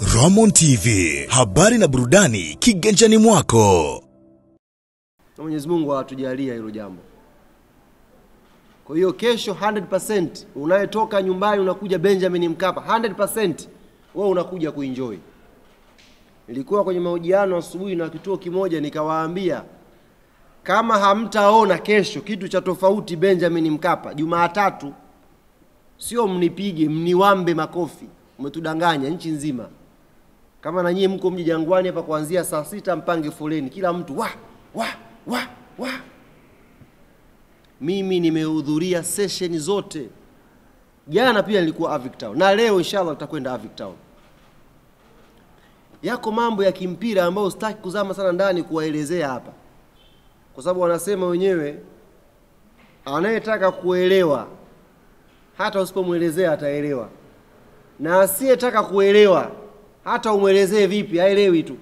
Ramon TV, habari na burudani kiganjani mwako. Mwenyezi Mungu atujalie hilo jambo. Kwa hiyo kesho 100% unayetoka nyumbani unakuja Benjamin Mkapa 100% wewe unakuja kuenjoy. Nilikuwa kwenye mahojiano asubuhi na kituo kimoja nikawaambia kama hamtaona kesho kitu cha tofauti Benjamin Mkapa Jumatatu, sio mnipige mniwambe makofi. Umetudanganya nchi nzima. Kama na nyie mko mji Jangwani hapa kuanzia saa 6 mpange foleni kila mtu wa. Mimi nimehudhuria session zote. Jana pia nilikuwa Avic Town na leo inshallah tutakwenda Avic Town. Yako mambo ya kimpira ambayo sitaki kuzama sana ndani kuwaelezea hapa. Kwa sababu wanasema wenyewe anayetaka kuelewa hata usipomuelezea ataelewa. Na asiyetaka kuelewa hata umuelezee vipi haelewi tu.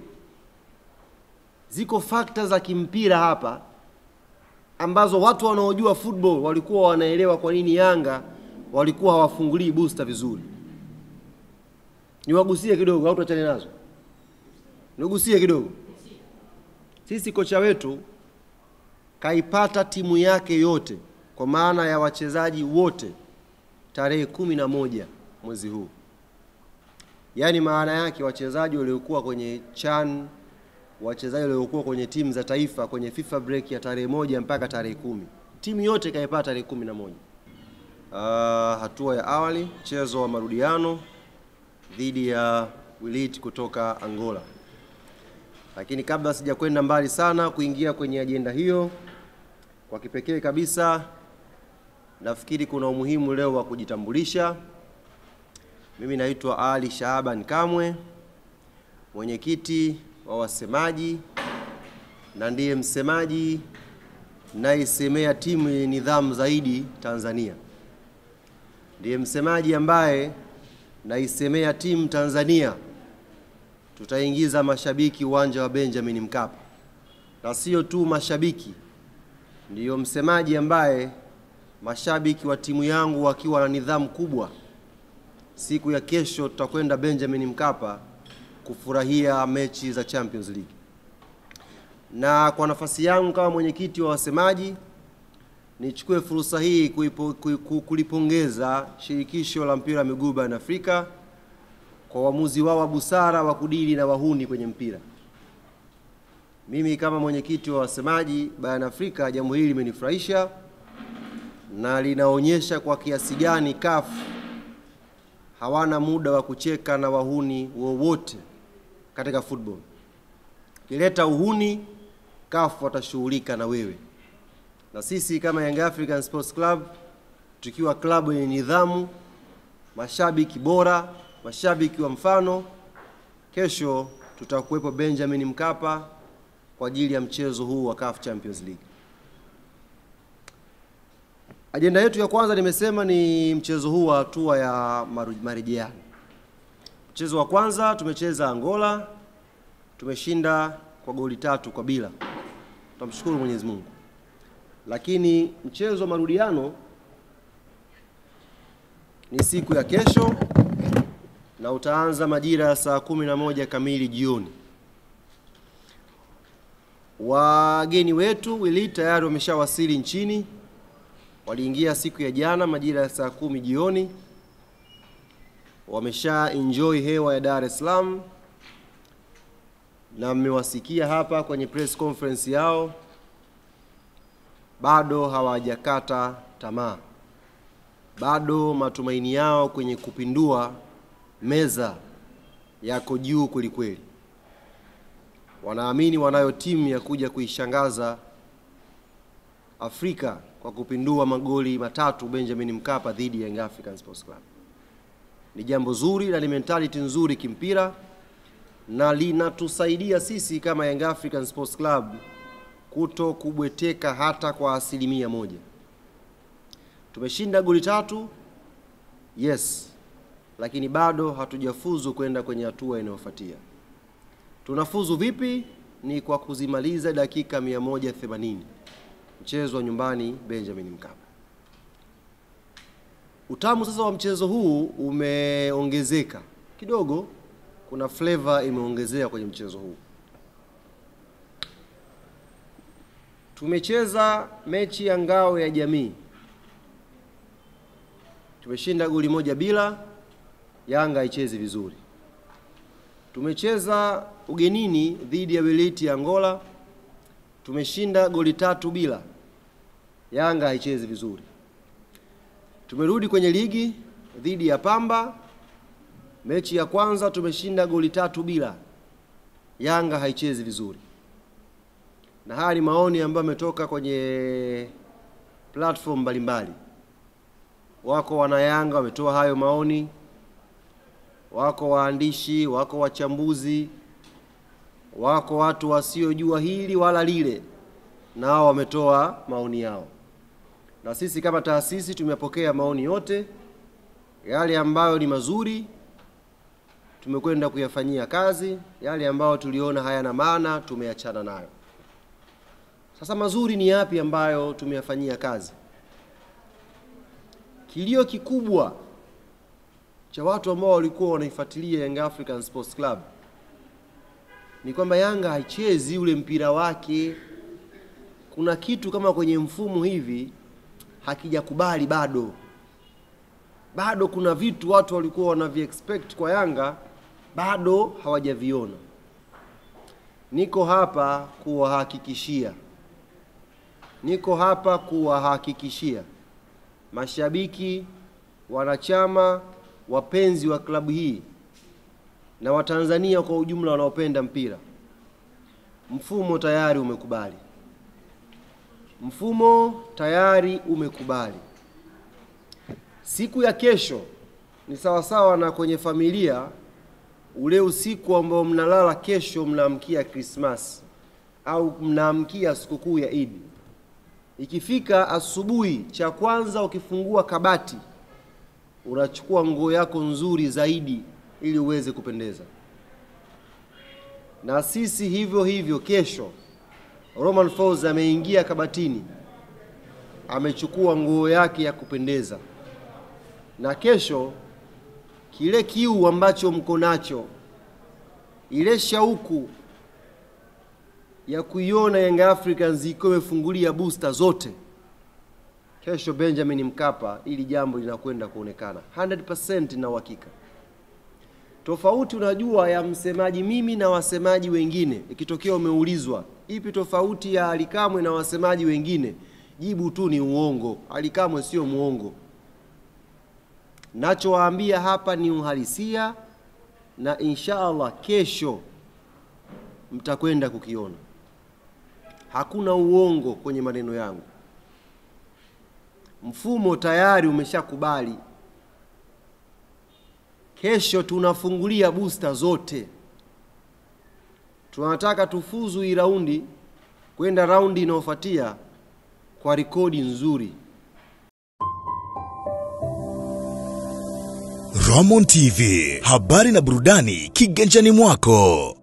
Ziko factors za kimpira hapa ambazo watu wanaojua football walikuwa wanaelewa kwa nini Yanga walikuwa hawafungulii booster vizuri. Niwagusie kidogo au tuachane nazo? Nigusie kidogo. Sisi kocha wetu kaipata timu yake yote kwa maana ya wachezaji wote tarehe 11 mwezi huu. Yaani maana yake wachezaji waliokuwa kwenye CHAN, wachezaji waliokuwa kwenye timu za taifa kwenye FIFA break ya tarehe 1 mpaka tarehe 10. Timu yote kaipata tarehe 11. Hatua ya awali, mchezo wa marudiano dhidi ya Wilit kutoka Angola. Lakini kabla sijakwenda mbali sana kuingia kwenye ajenda hiyo, kwa kipekee kabisa nafikiri kuna umuhimu leo wa kujitambulisha. Mimi naitwa Ali Shahaban Kamwe, mwenyekiti wa wasemaji na ndiye msemaji naisemea timu yenye nidhamu zaidi Tanzania. Ndiye msemaji ambaye naisemea timu Tanzania tutaingiza mashabiki uwanja wa Benjamin Mkapa. Na sio tu mashabiki, ndiyo msemaji ambaye mashabiki wa timu yangu wakiwa na nidhamu kubwa, siku ya kesho tutakwenda Benjamin Mkapa kufurahia mechi za Champions League. Na kwa nafasi yangu kama mwenyekiti wa wasemaji, nichukue fursa hii kulipongeza shirikisho la mpira wa miguu barani Afrika kwa uamuzi wao wa busara wa kudili na wahuni kwenye mpira. Mimi kama mwenyekiti wa wasemaji barani Afrika, jambo hili limenifurahisha na linaonyesha kwa kiasi gani CAF hawana muda wa kucheka na wahuni wowote katika football. Kileta uhuni, CAF watashughulika na wewe. Na sisi kama Young African Sports Club, tukiwa klabu yenye nidhamu, mashabiki bora, mashabiki wa mfano, kesho tutakuwepo Benjamin Mkapa kwa ajili ya mchezo huu wa CAF Champions League. Ajenda yetu ya kwanza nimesema ni mchezo huu wa hatua ya marejeano. Mchezo wa kwanza tumecheza Angola, tumeshinda kwa goli 3-0. Tunamshukuru Mwenyezi Mungu. Lakini mchezo wa marudiano ni siku ya kesho na utaanza majira ya saa 11 kamili jioni. Wageni wetu Wilit tayari wameshawasili nchini. Waliingia siku ya jana majira ya saa 10 jioni. Wamesha enjoy hewa ya Dar es Salaam na mmewasikia hapa kwenye press conference yao. Bado hawajakata tamaa. Bado matumaini yao kwenye kupindua meza yako juu kweli kweli. Wanaamini wanayo timu ya kuja kuishangaza Afrika kwa kupindua magoli 3 Benjamin Mkapa dhidi ya Young African Sports Club. Ni jambo zuri na ni mentality nzuri kimpira na linatusaidia sisi kama Young African Sports Club kuto kubweteka hata kwa 1%. Tumeshinda goli 3, yes, lakini bado hatujafuzu kwenda kwenye hatua inayofuatia. Tunafuzu vipi? Ni kwa kuzimaliza dakika 180. Mchezo wa nyumbani Benjamin Mkapa. Utamu sasa wa mchezo huu umeongezeka kidogo kuna flavor imeongezea kwenye mchezo huu. Tumecheza mechi ya ngao ya jamii. Tumeshinda goli 1-0, Yanga haichezi vizuri. Tumecheza ugenini dhidi ya Weleti ya Angola. Tumeshinda goli 3-0, Yanga haichezi vizuri. Tumerudi kwenye ligi dhidi ya Pamba. Mechi ya kwanza tumeshinda goli 3-0, Yanga haichezi vizuri. Na haya ni maoni ambayo yametoka kwenye platform mbalimbali. Wako wana Yanga wametoa hayo maoni, wako waandishi, wako wachambuzi, wako watu wasiojua hili wala lile, nao wametoa maoni yao. Na sisi kama taasisi tumepokea maoni yote. Yale ambayo ni mazuri tumekwenda kuyafanyia kazi, yale ambayo tuliona hayana maana tumeachana nayo. Sasa mazuri ni yapi ambayo tumeyafanyia kazi? Kilio kikubwa cha watu ambao walikuwa wanaifuatilia Young African Sports Club ni kwamba Yanga haichezi ule mpira wake. Kuna kitu kama kwenye mfumo hivi hakijakubali bado. Bado kuna vitu watu walikuwa wanavi-expect kwa Yanga bado hawajaviona. Niko hapa kuwahakikishia mashabiki, wanachama, wapenzi wa klabu hii na Watanzania kwa ujumla wanaopenda mpira, mfumo tayari umekubali. Mfumo tayari umekubali. Siku ya kesho ni sawasawa na kwenye familia, ule usiku ambao mnalala kesho mnaamkia Christmas au mnaamkia sikukuu ya Eid. Ikifika asubuhi, cha kwanza ukifungua kabati unachukua nguo yako nzuri zaidi ili uweze kupendeza. Na sisi hivyo hivyo kesho Romain Folz ameingia kabatini, amechukua nguo yake ya kupendeza. Na kesho kile kiu ambacho mko nacho, ile shauku ya kuiona Young Africans iko imefungulia booster zote, kesho Benjamin Mkapa ili jambo linakwenda kuonekana 100% na uhakika. Tofauti unajua ya msemaji mimi na wasemaji wengine, ikitokea umeulizwa ipi tofauti ya Ally Kamwe na wasemaji wengine, jibu tu ni uongo. Ally Kamwe sio muongo. Nachowaambia hapa ni uhalisia, na inshallah kesho mtakwenda kukiona. Hakuna uongo kwenye maneno yangu. Mfumo tayari umeshakubali. Kesho tunafungulia booster zote. Tunataka tufuzu hii raundi kwenda raundi inayofuatia kwa rekodi nzuri. Roman TV, habari na burudani kiganjani mwako.